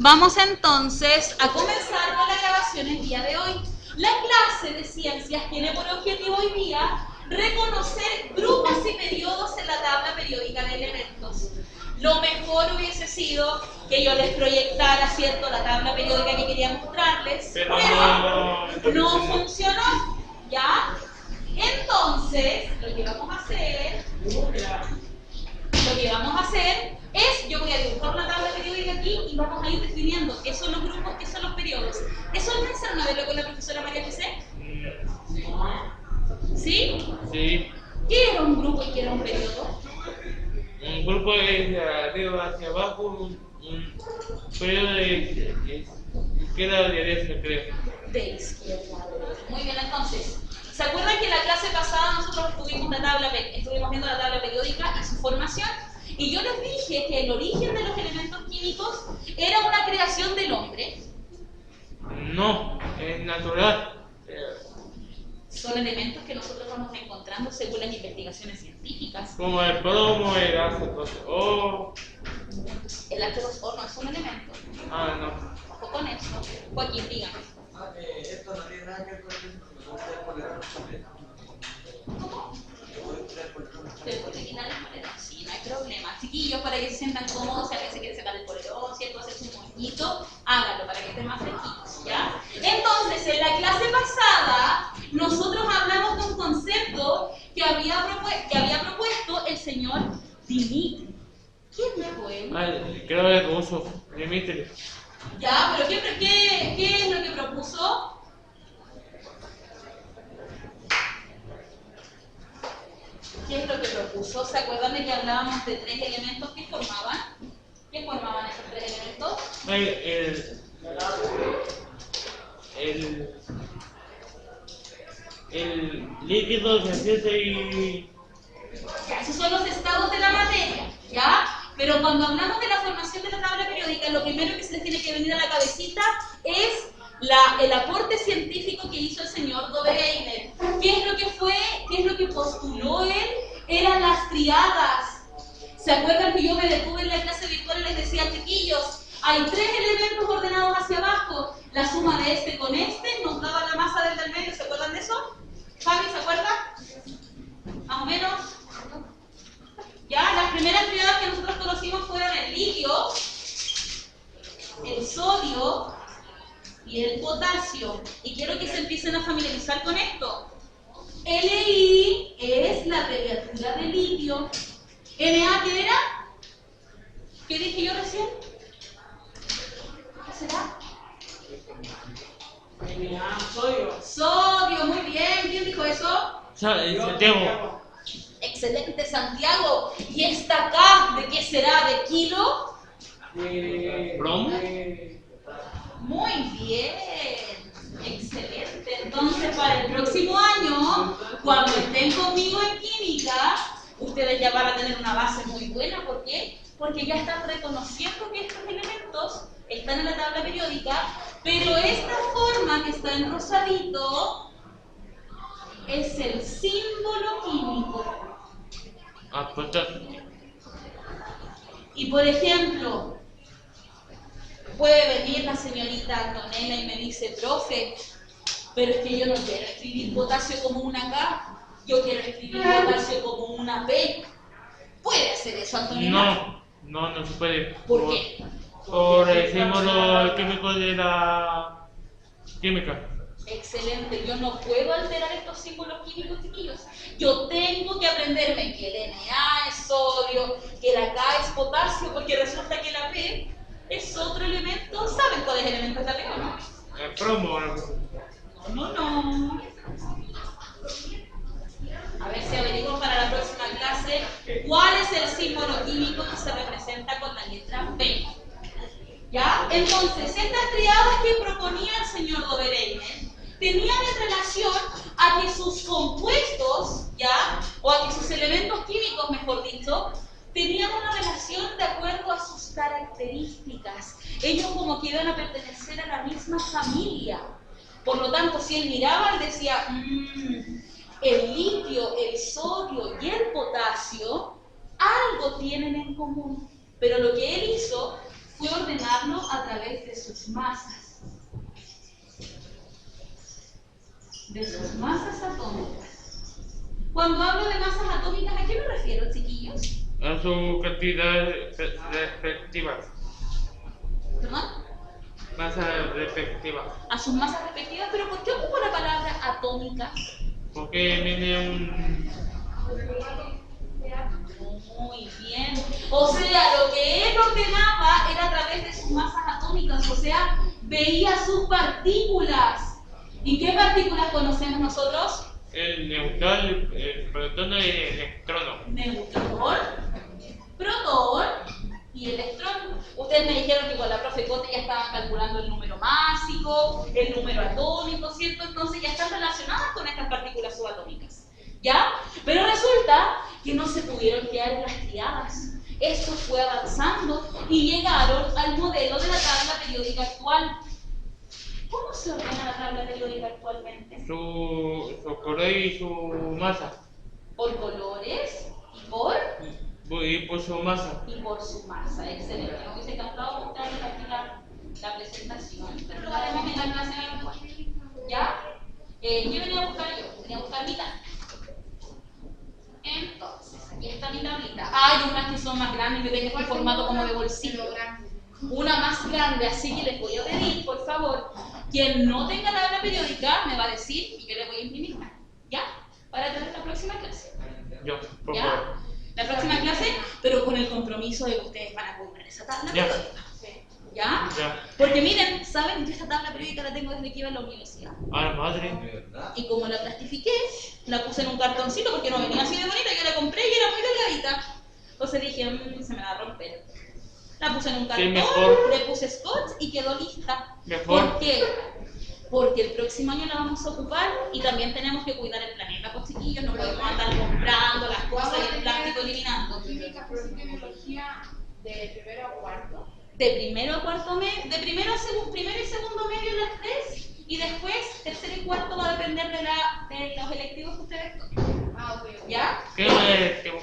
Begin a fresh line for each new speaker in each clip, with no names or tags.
Vamos entonces a comenzar con la grabación el día de hoy. La clase de ciencias tiene por objetivo hoy día reconocer grupos y periodos en la tabla periódica de elementos. Lo mejor hubiese sido que yo les proyectara, ¿cierto?, la tabla periódica que quería mostrarles, pero no funcionó, ¿ya? Entonces, lo que vamos a hacer es, yo voy a dibujar una tabla periódica aquí y vamos a ir definiendo qué son los grupos, qué son los periodos. ¿Eso alcanzaron a verlo con la profesora María José? ¿Sí?
Sí.
¿Qué era un grupo y qué era un periodo?
Un grupo es de arriba hacia abajo, un periodo de izquierda a derecha, creo.
De izquierda a derecha. Muy bien, entonces, ¿se acuerdan que en la clase pasada nosotros estuvimos viendo la tabla periódica y su formación? Y yo les dije que el origen de los elementos químicos era una creación del hombre.
No, es natural.
Son elementos que nosotros vamos encontrando según las investigaciones científicas.
Como el plomo, el H2O.
El H2O no es un elemento.
Ah, no.
Ojo con eso. Joaquín, dígame.
Esto no tiene nada que ver con el
¿Cómo? ¿Se puede quitar el polerón? Sí, no hay problema. Chiquillos, para que se sientan cómodos, si alguien se quiere sacar el polerón, si algo hace un moñito, háganlo para que estén más fresquitos, ¿ya? Entonces, en la clase pasada, nosotros hablamos de un concepto que había propuesto el señor Dimitri. ¿Quién fue él?
Ay, creo que es ruso, Dimitri.
Ya, pero ¿qué es lo que propuso? ¿Qué es lo que propuso? ¿Se acuerdan de que hablábamos de tres elementos que formaban? ¿Qué formaban esos tres elementos?
El líquido, gaseoso y...
Ya, esos son los estados de la materia, ¿ya? Pero cuando hablamos de la formación de la tabla periódica, lo primero que se les tiene que venir a la cabecita es el aporte científico que hizo el señor Dobereiner. ¿Qué es lo que fue? ¿Qué es lo que postuló él? Eran las triadas. ¿Se acuerdan que yo me detuve en la clase virtual y les decía, chiquillos, hay tres elementos ordenados hacia abajo? La suma de este con este nos daba la masa del medio. ¿Se acuerdan de eso? Javi, ¿se acuerda? Más o menos. Ya, las primeras triadas que nosotros conocimos fueron el litio, el sodio y el potasio. Y quiero que se empiecen a familiarizar con esto. Li es la abreviatura de litio. Na, ¿qué era? ¿Qué dije yo recién? ¿Qué será?
sodio.
Sodio, muy bien. ¿Quién dijo eso?
Santiago.
Excelente, Santiago. ¿Y esta K de qué será? ¿De kilo?
¿Bromo?
Muy bien. Excelente. Entonces, para el próximo año, cuando estén conmigo en química, ustedes ya van a tener una base muy buena. ¿Por qué? Porque ya están reconociendo que estos elementos están en la tabla periódica, pero esta forma que está en rosadito es el símbolo químico.
Ah, pues
Y por ejemplo, puede venir la señorita Antonella y me dice, profe, pero es que yo no quiero escribir potasio como una K, yo quiero escribir potasio como una P. ¿Puede hacer eso, Antonella?
No se puede.
¿Por qué?
Por el símbolo químico de la química.
Excelente, yo no puedo alterar estos símbolos químicos, chiquillos. Yo tengo que aprenderme que el Na es sodio, que la K es potasio, porque resulta que la P es otro elemento. ¿Saben cuál es el elemento de la P o no?
El plomo.
No. A ver si averiguo para la próxima clase cuál es el símbolo químico que se representa con la letra P. ¿Ya? Entonces, estas triadas que proponía el señor Dobereiner tenían en relación a que sus compuestos, ¿ya? O a que sus elementos químicos, mejor dicho, tenían una relación de acuerdo a sus características. Ellos como que iban a pertenecer a la misma familia. Por lo tanto, si él miraba, él decía, el litio, el sodio y el potasio algo tienen en común. Pero lo que él hizo fue ordenarlo a través de sus masas. De sus masas atómicas. Cuando hablo de masas atómicas, ¿a qué me refiero, chiquillos?
A su cantidad respectiva.
¿Perdón?
Masa respectiva.
A sus masas respectivas, pero ¿por qué ocupo la palabra atómica?
Porque viene un...
Muy bien. O sea, lo que él ordenaba era a través de sus masas atómicas, o sea, veía sus partículas. ¿Y qué partículas conocemos nosotros?
El neutral, el protón y el electrón.
Neutrón, protón y electrón. Ustedes me dijeron que con la profe Cote ya estaban calculando el número másico, el número atómico, ¿cierto? Entonces ya están relacionadas con estas partículas subatómicas, ¿ya? Pero resulta que no se pudieron quedar en las triadas. Esto fue avanzando y llegaron al modelo de la tabla periódica actual. ¿Cómo se ordena la tabla periódica actualmente?
Su color y su masa.
Por colores
Y por su masa.
y por su masa. Excelente. Me hubiese encantado mostrarles aquí la presentación, pero lo haremos en la clase virtual. ¿Ya? ¿Qué venía a buscar yo? Venía a buscar mi tabla. Entonces, aquí está mi tablita. Hay unas que son más grandes, que tengo este formato como de bolsillo. Una más grande, así que les voy a pedir, por favor, quien no tenga tabla periódica me va a decir y yo le voy a imprimir una, ¿ya? Para tener la próxima clase.
Yo, por
¿Ya?
favor.
La próxima clase, pero con el compromiso de que ustedes van a comprar esa tabla
Ya.
periódica. ¿Ya?
Ya.
Porque miren, ¿saben? Yo esta tabla periódica la tengo desde que iba a la universidad.
A la madre.
¿De verdad?
Y como la plastifiqué, la puse en un cartoncito porque no venía así de bonita, yo la compré y era muy delgadita. Entonces dije, se me va a romper. La puse en un cartón,
mejor.
le puse scotch y quedó lista.
Mejor.
¿Por qué? Porque el próximo año la vamos a ocupar y también tenemos que cuidar el planeta, pues chiquillos, no podemos andar comprando las cosas y el plástico eliminando.
Química, tecnología de primero a cuarto.
De primero a cuarto medio, de primero y segundo medio las tres, y después tercero y cuarto va a depender de los electivos que ustedes tomen.
Ah, ok.
¿Ya?
¿Qué es?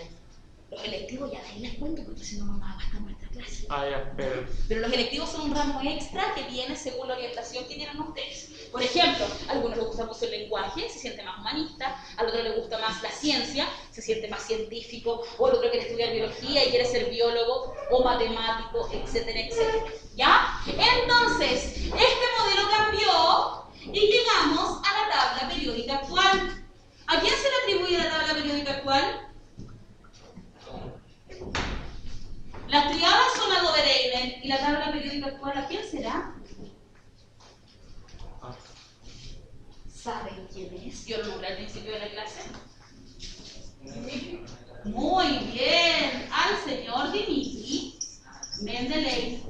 Los electivos ya de ahí les cuento porque si no nos va a gastar nuestra clase.
Ah, ya, pero...
Pero los electivos son un ramo extra que viene según la orientación que tienen ustedes. Por ejemplo, a algunos les gusta mucho el lenguaje, se siente más humanista, al otro le gusta más la ciencia, se siente más científico, o el otro quiere estudiar biología y quiere ser biólogo o matemático, etcétera, etcétera. ¿Ya? Entonces, este modelo cambió y llegamos a la tabla periódica actual. ¿A quién se le atribuye la tabla periódica actual? Las triadas son a Dobereinen y la tabla periódica actual, ¿a quién será? ¿Saben quién es? Yo lo nombré al principio de la clase. Muy bien, al señor Dimitri Mendeleev.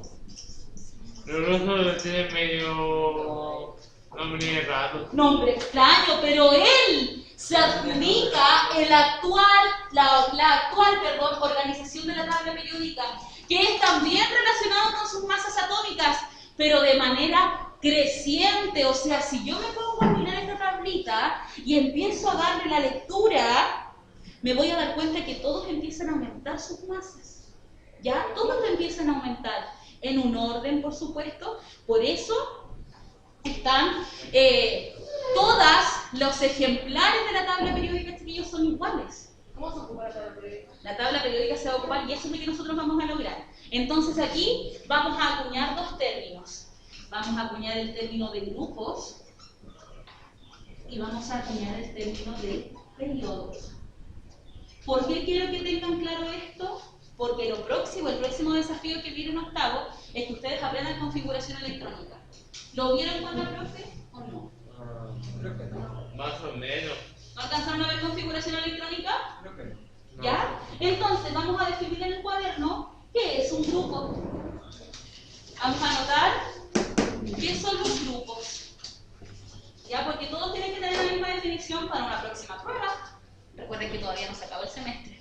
Pero eso tiene medio... nombre raro.
Nombre extraño, pero él se adjudica la actual organización de la tabla periódica, que es también relacionado con sus masas atómicas, pero de manera creciente. O sea, si yo me pongo a mirar esta tablita y empiezo a darle la lectura, me voy a dar cuenta que todos empiezan a aumentar sus masas. ¿Ya? Todos empiezan a aumentar en un orden, por supuesto. Por eso están todos los ejemplares de la tabla periódica, chiquillos, son iguales.
¿Cómo se ocupa la tabla periódica?
La tabla periódica se va a ocupar y eso es lo que nosotros vamos a lograr. Entonces aquí vamos a acuñar dos términos. Vamos a acuñar el término de grupos y vamos a acuñar el término de periodos. ¿Por qué quiero que tengan claro esto? Porque el próximo desafío que viene en octavo es que ustedes aprendan configuración electrónica. ¿Lo vieron con la profe o no?
Creo que no.
Más o menos.
¿No alcanzaron a ver configuración electrónica?
Creo que no.
No.
¿Ya? Entonces vamos a definir en el cuaderno qué es un grupo. Vamos a anotar qué son los grupos. ¿Ya? Porque todos tienen que tener la misma definición para una próxima prueba. Recuerden que todavía no se acabó el semestre.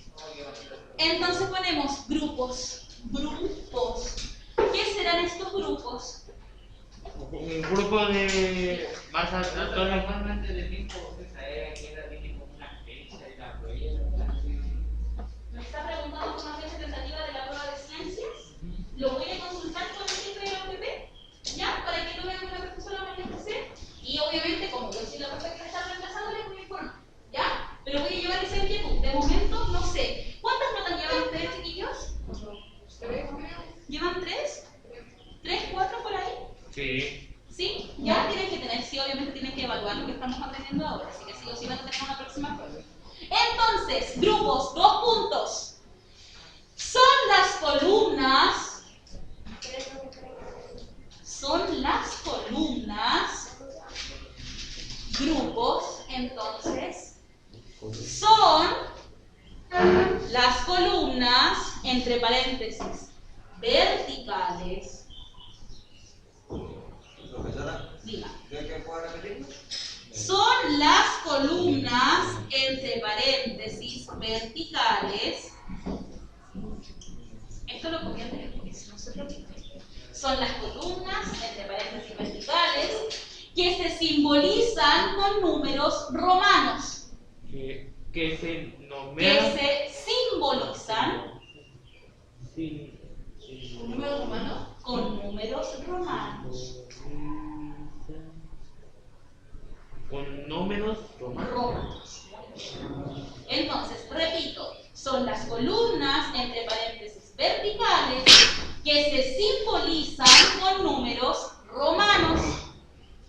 Entonces ponemos grupos. Grupos. ¿Qué serán estos grupos?
Un grupo de masas atómicas.
Normalmente de tipo, esa era que era tipo una fecha y la proyecta.
¿Me está preguntando por una fecha tentativa de la prueba de ciencias? Lo voy a consultar con
Sí.
¿Sí? Ya tienen que tener, sí, obviamente tienen que evaluar lo que estamos aprendiendo ahora, así que sí o sí van a tener una próxima prueba. Entonces, grupos, 2 puntos. Son las columnas, grupos, entonces, son las columnas, entre paréntesis, verticales.
Profesora,
Diga.
¿qué puedo repetir?
Son las columnas, entre paréntesis, verticales. Esto lo copié antes porque si no se preocupen. Son las columnas, entre paréntesis, verticales, que se simbolizan con números romanos.
Que se
Que
nombran.
se simbolizan
¿Un número romano?
con números romanos.
Con números romanos.
Entonces, repito, son las columnas, entre paréntesis, verticales, que se simbolizan con números romanos,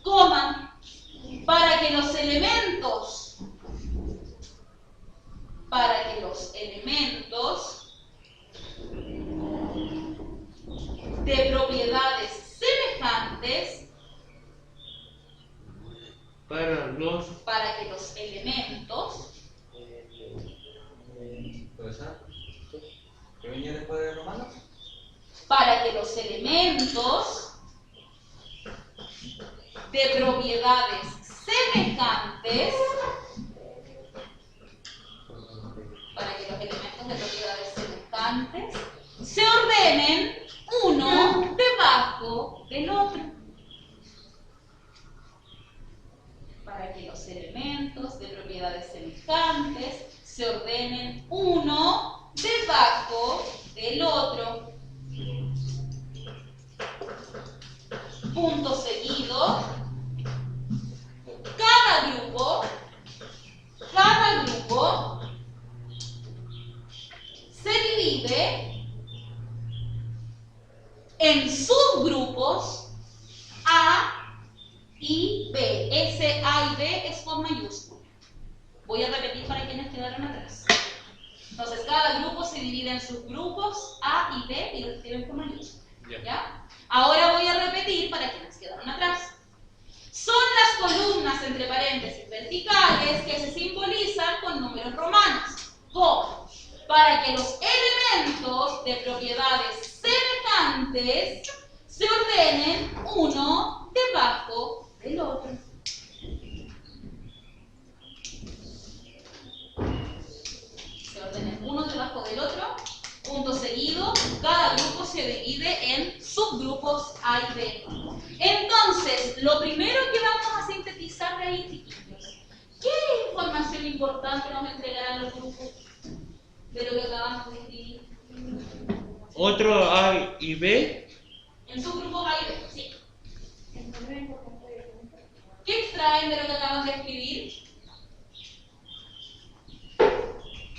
coma, para que los elementos de propiedades semejantes, para que los elementos
Profesora, ¿qué venía después de Romanos?
para que los elementos de propiedades semejantes, se ordenen uno debajo del otro. Para que los elementos de propiedades semejantes se ordenen uno debajo del otro. Punto seguido. Cada grupo se divide en subgrupos A y B. Ese A y B es con mayúscula. Voy a repetir para quienes quedaron atrás. Entonces, cada grupo se divide en subgrupos A y B y lo escriben con mayúscula. ¿Ya? Ahora voy a repetir para quienes quedaron atrás. Son las columnas, entre paréntesis, verticales que se simbolizan con números romanos. ¿Cómo? Para que los elementos de propiedades semejantes se ordenen uno debajo del otro. Se ordenen uno debajo del otro. Punto seguido, cada grupo se divide en subgrupos A y B. Entonces, lo primero que vamos a sintetizar de ahí, chiquillos, ¿qué información importante nos entregarán los grupos de lo que acabamos de escribir?
Otro A y B.
En subgrupos A y B, sí. ¿Qué extraen de lo que acabamos de escribir?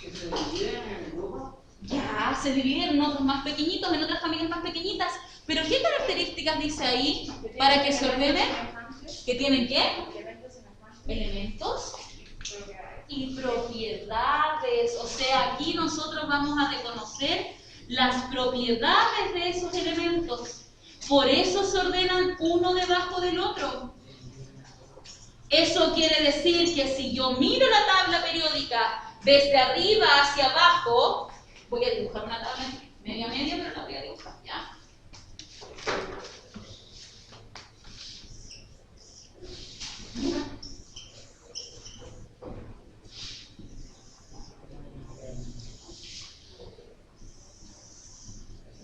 ¿Que se dividen en grupos?
Ya, se dividen en otros más pequeñitos, en otras familias más pequeñitas. Pero ¿qué características dice ahí para que se ordenen? ¿Que tienen qué? Elementos y propiedades. O sea, aquí nosotros vamos a reconocer las propiedades de esos elementos. Por eso se ordenan uno debajo del otro. Eso quiere decir que si yo miro la tabla periódica desde arriba hacia abajo, voy a dibujar una tabla media media, pero la voy a dibujar, ¿ya?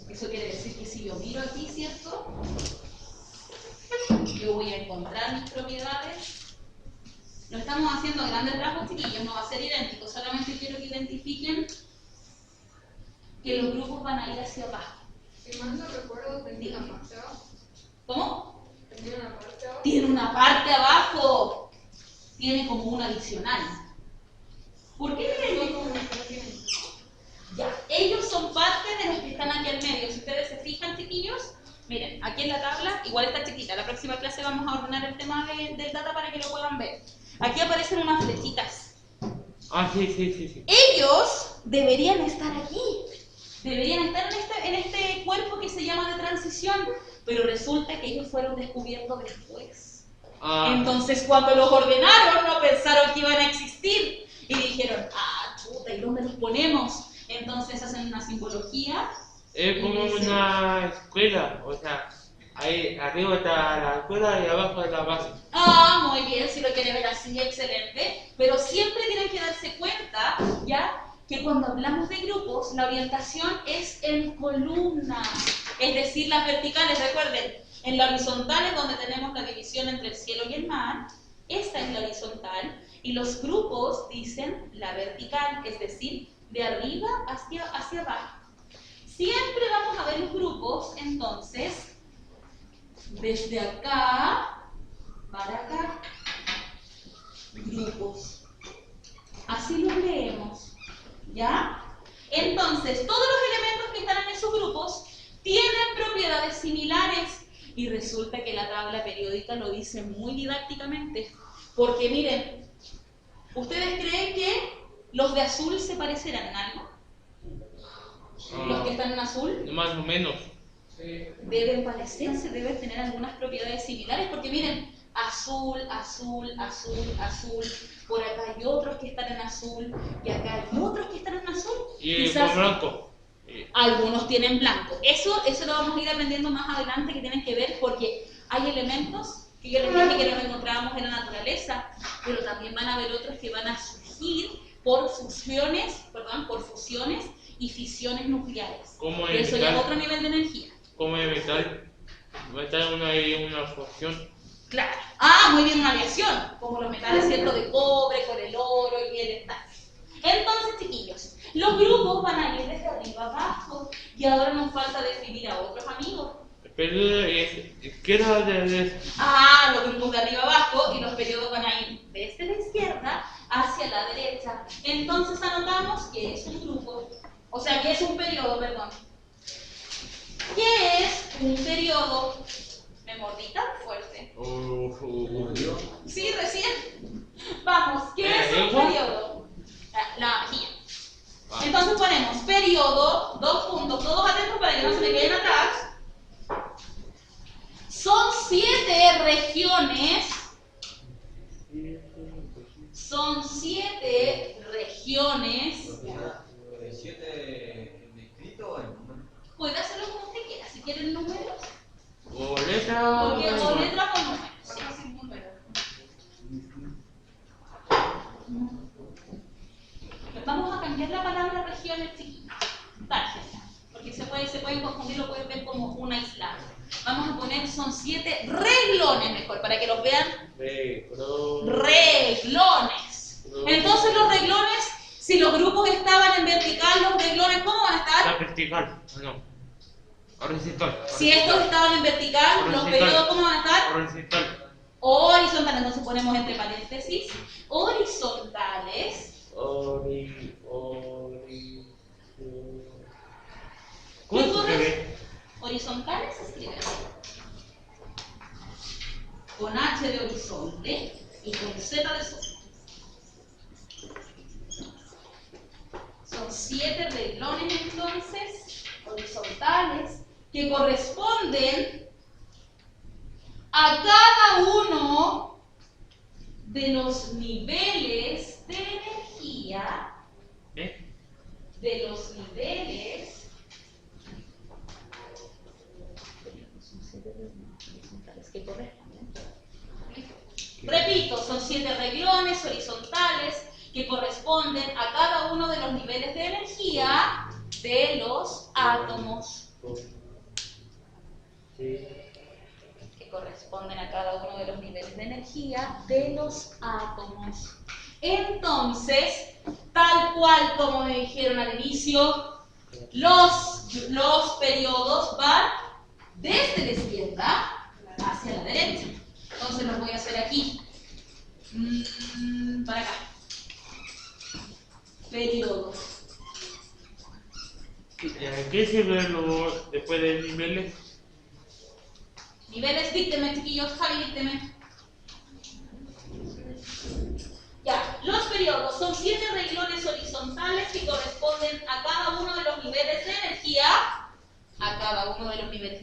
Eso quiere decir que si yo miro aquí, ¿cierto? Yo voy a encontrar mis propiedades. Lo estamos haciendo a grandes rasgos, chiquillos, no va a ser idéntico, solamente quiero que identifiquen que los grupos van a ir hacia abajo.
Si mal no recuerdo, tenía una parte abajo.
¿Cómo?
Tenía una parte abajo.
Tiene una parte abajo. Tiene como un adicional. ¿Por qué tienen? Ya, ellos son parte de los que están aquí al medio. Si ustedes se fijan, chiquillos, Miren, aquí en la tabla, igual está chiquita, la próxima clase vamos a ordenar el tema del data para que lo puedan ver. Aquí aparecen unas flechitas.
Ah, sí.
Ellos deberían estar aquí. Deberían estar en este cuerpo que se llama de transición, pero resulta que ellos fueron descubiertos después.
Ah,
Entonces, cuando los ordenaron, no pensaron que iban a existir. Y dijeron, chuta, ¿y dónde los ponemos? Entonces hacen una simbología.
es como una escuela, o sea, ahí arriba está la escuela y abajo está la base.
Muy bien, si lo quiere ver así, excelente. Pero siempre tienen que darse cuenta, ¿ya? Que cuando hablamos de grupos, la orientación es en columnas. Es decir, las verticales, recuerden, en la horizontal es donde tenemos la división entre el cielo y el mar. Esta es la horizontal. Y los grupos dicen la vertical, es decir, de arriba hacia abajo. Siempre vamos a ver los grupos, entonces, desde acá para acá. Grupos. Así los leemos, ¿ya? Entonces, todos los elementos que están en esos grupos tienen propiedades similares y resulta que la tabla periódica lo dice muy didácticamente. Porque miren, ¿ustedes creen que los de azul se parecerán en algo? ¿Los que están en azul?
Más o menos.
Deben parecerse, deben tener algunas propiedades similares, porque miren, azul, por acá hay otros que están en azul, y acá hay otros que están en azul.
Y con blanco.
Algunos tienen blanco. Eso lo vamos a ir aprendiendo más adelante, que tienen que ver, porque hay elementos que yo les dije que los encontrábamos en la naturaleza, pero también van a haber otros que van a surgir por fusiones y fisiones nucleares.
Como
Y
el
eso ya es
metal.
otro nivel de energía.
Como el metal. Metal una fusión.
Claro. Muy bien, una aleación, como los metales, ¿cierto? De cobre con el oro y el estaño. Entonces, chiquillos, los grupos van a ir desde arriba abajo y ahora nos falta definir a otros amigos.
El periodo es izquierda de
Los grupos de arriba abajo y los periodos van a ir desde la izquierda hacia la derecha. Entonces anotamos que es un grupo, o sea, que es un periodo, perdón. ¿Qué es un periodo? ¿Me mordí tan fuerte? Sí, recién. Vamos, ¿qué es un periodo? La mejilla. Entonces ponemos periodo, 2 puntos, todos atentos para que no se me queden atrás. Son 7 regiones. Son 7 regiones.
7 en escrito o en número.
Puede hacerlo como usted quiera, si quieren números.
O letra.
O letras o números.
Solo sin número.
Vamos a cambiar la palabra regiones, chiquitos. Porque se pueden confundir, lo pueden ver como una isla. Vamos a poner, son 7 reglones mejor, para que los vean. Reglones. Entonces los reglones, si los grupos estaban en vertical, los reglones, ¿cómo van a estar?
La vertical. No. Horizontal.
Si estos estaban en vertical, los
Horizontal.
periodos, ¿cómo van a estar?
Horizontal.
Horizontal. Entonces ponemos entre paréntesis horizontales.
¿Cómo se escribe?
Horizontales se escriben con H de horizonte y con Z de sol. Son 7 reglones entonces horizontales que corresponden a cada uno de los niveles de energía, de los niveles que corresponden. Repito, son 7 reglones horizontales que corresponden a cada uno de los niveles de energía de los átomos. Que corresponden a cada uno de los niveles de energía de los átomos. Entonces, tal cual como me dijeron al inicio, los periodos van desde la izquierda hacia la derecha. Entonces los voy a hacer aquí. Para acá. Periodo.
¿Qué sirve luego después de niveles?
Niveles, dícteme, chiquillos, Javi, dícteme. Ya, los periodos son 7 renglones horizontales que corresponden a cada uno de los niveles de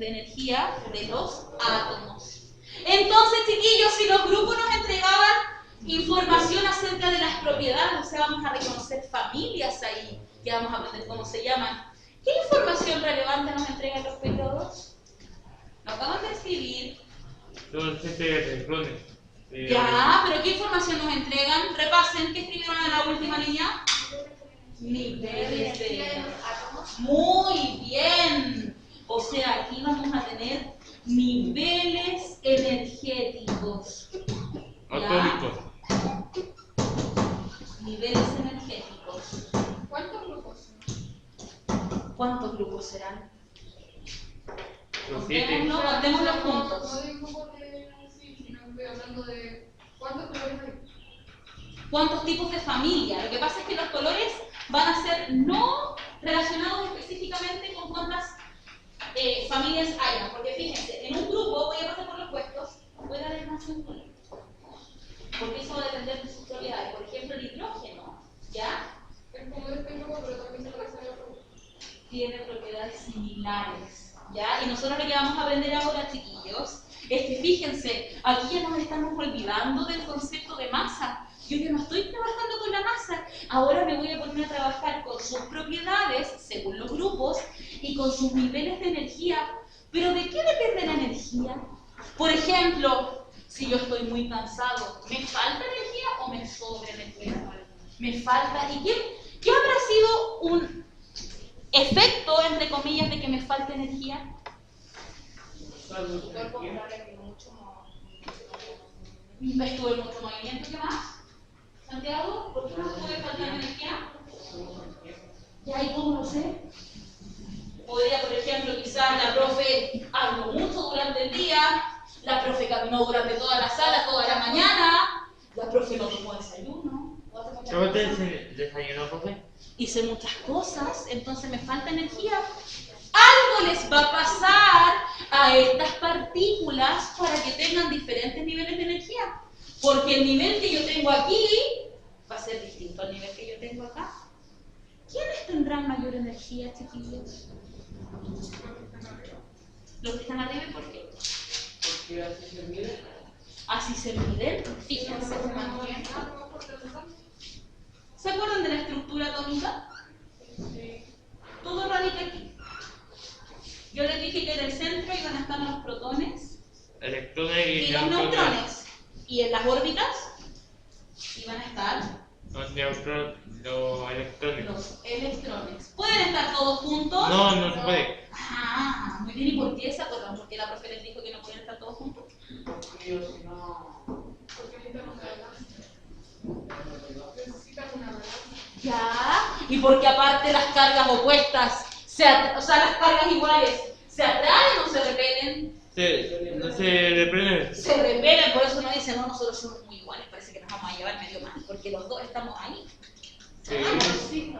energía, de los átomos. Entonces, chiquillos, si los grupos nos entregaban información acerca de las propiedades, o sea, vamos a reconocer familias ahí, que vamos a aprender cómo se llaman. ¿Qué información relevante nos entregan los periodos? Lo acaban de escribir.
Son 7 renglones.
Ya, pero ¿qué información nos entregan? Repasen, ¿qué escribieron en la última línea? Niveles de átomos. Muy bien. O sea, aquí vamos a tener niveles energéticos.
Atómicos.
Niveles energéticos.
¿Cuántos grupos?
¿Cuántos grupos serán?
Son 7.
Contémoslos juntos.
No de grupos de sí, sino que estoy hablando de cuántos colores hay.
¿Cuántos tipos de familia? Lo que pasa es que los colores van a ser no relacionados específicamente con cuántas familias hayan. Porque fíjense, en un grupo, voy a pasar por los puestos, voy a darle más un color. Porque eso va a depender de sus propiedades. Por ejemplo, el hidrógeno, ¿ya?
Es como de este grupo, pero también se parece a otro.
Tiene propiedades similares, ¿ya? Y nosotros lo que vamos a aprender ahora, chiquillos, es que fíjense, aquí ya nos estamos olvidando del concepto de masa. Yo ya no estoy trabajando con la masa, ahora me voy a poner a trabajar con sus propiedades, según los grupos, y con sus niveles de energía. ¿Pero de qué depende la energía? Por ejemplo, si yo estoy muy cansado, ¿me falta energía o me sobra energía? Me falta. ¿Y qué habrá sido un efecto, entre comillas, de que me falte energía?
Tu cuerpo probablemente mucho
Estuve mucho movimiento. ¿Qué más? Santiago, ¿por qué no puede faltar energía? ¿Ya? ¿Y cómo lo sé? Podría, por ejemplo, quizás la profe habló mucho durante el día, la profe caminó durante toda la sala, toda la mañana, la profe no tomó desayuno.
¿Cómo te desayunó, profe?
Hice muchas cosas, entonces me falta energía. Algo les va a pasar a estas partículas para que tengan diferentes niveles de energía. Porque el nivel que yo tengo aquí va a ser distinto al nivel que yo tengo acá. ¿Quiénes tendrán mayor energía, chiquillos? Los que están arriba, ¿y por qué?
Porque así se mide.
Así se miden, fíjense. ¿Se acuerdan de la estructura atómica? Todo radica aquí. Yo les dije que en el centro iban a estar los protones
Electrones
y los neutrones. Y en las órbitas iban a estar
los electrones.
los electrones. ¿Pueden estar todos juntos?
No, no se puede.
Ah, muy bien. ¿Y por qué se acuerdan? ¿Por qué la profe les dijo que no pueden estar todos juntos?
Porque ellos si no.
porque necesitan una balance. Necesitan una balance.
Ya. Y porque aparte las cargas opuestas, o sea, las cargas iguales, ¿se atraen o se repelen?
No se reprende.
Se repelen, por eso uno dice, no, nosotros somos muy iguales, parece que nos vamos a llevar medio mal, porque los dos estamos ahí.
Sí.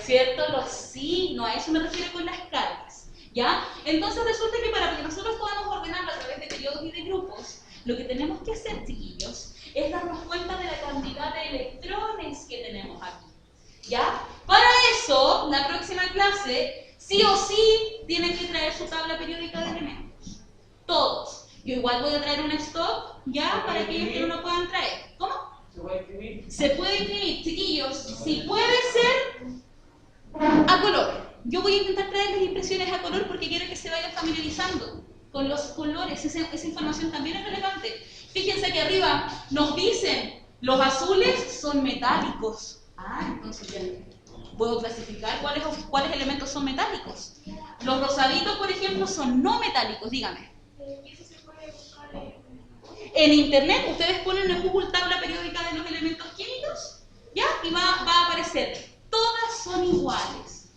¿Cierto? Los signos, a eso me refiero con las cargas. ¿Ya? Entonces resulta que para que nosotros podamos ordenarlo a través de periodos y de grupos, lo que tenemos que hacer, chiquillos, es darnos cuenta de la cantidad de electrones que tenemos aquí. ¿Ya? Para eso, la próxima clase, sí o sí, tienen que traer su tabla periódica de elementos. Todos. Yo igual voy a traer un stock, ¿ya? Para aquellos que no lo puedan traer. ¿Cómo?
¿Se puede imprimir?
Se puede imprimir, chiquillos, si puede ser a color. Yo voy a intentar traerles impresiones a color porque quiero que se vayan familiarizando con los colores. Esa información también es relevante. Fíjense que arriba nos dicen, los azules son metálicos. Ah, entonces ya puedo clasificar cuáles elementos son metálicos. Los rosaditos, por ejemplo, son no metálicos, dígame.
¿Y eso se puede buscar
En internet, ustedes ponen en Google tabla periódica de los elementos químicos, ¿ya? Y va a aparecer. Todas son iguales.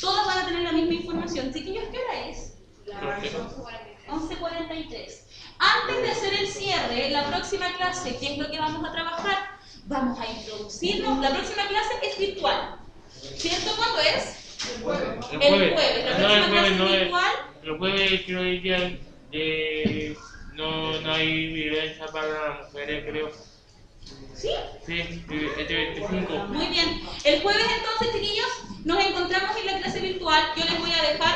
Todas van a tener la misma información. Chiquillos, ¿qué hora es?
la
11:43. Antes de hacer el cierre, la próxima clase, ¿qué es lo que vamos a trabajar? Vamos a introducirnos. La próxima clase es virtual. ¿Cierto? ¿Cuándo es?
El jueves.
El jueves. La próxima clase es
no es.
virtual.
El jueves creo que de no hay violencia para las mujeres, creo.
¿Sí?
Sí, este 25.
Muy bien. El jueves entonces, chiquillos, nos encontramos en la clase virtual. Yo les voy a dejar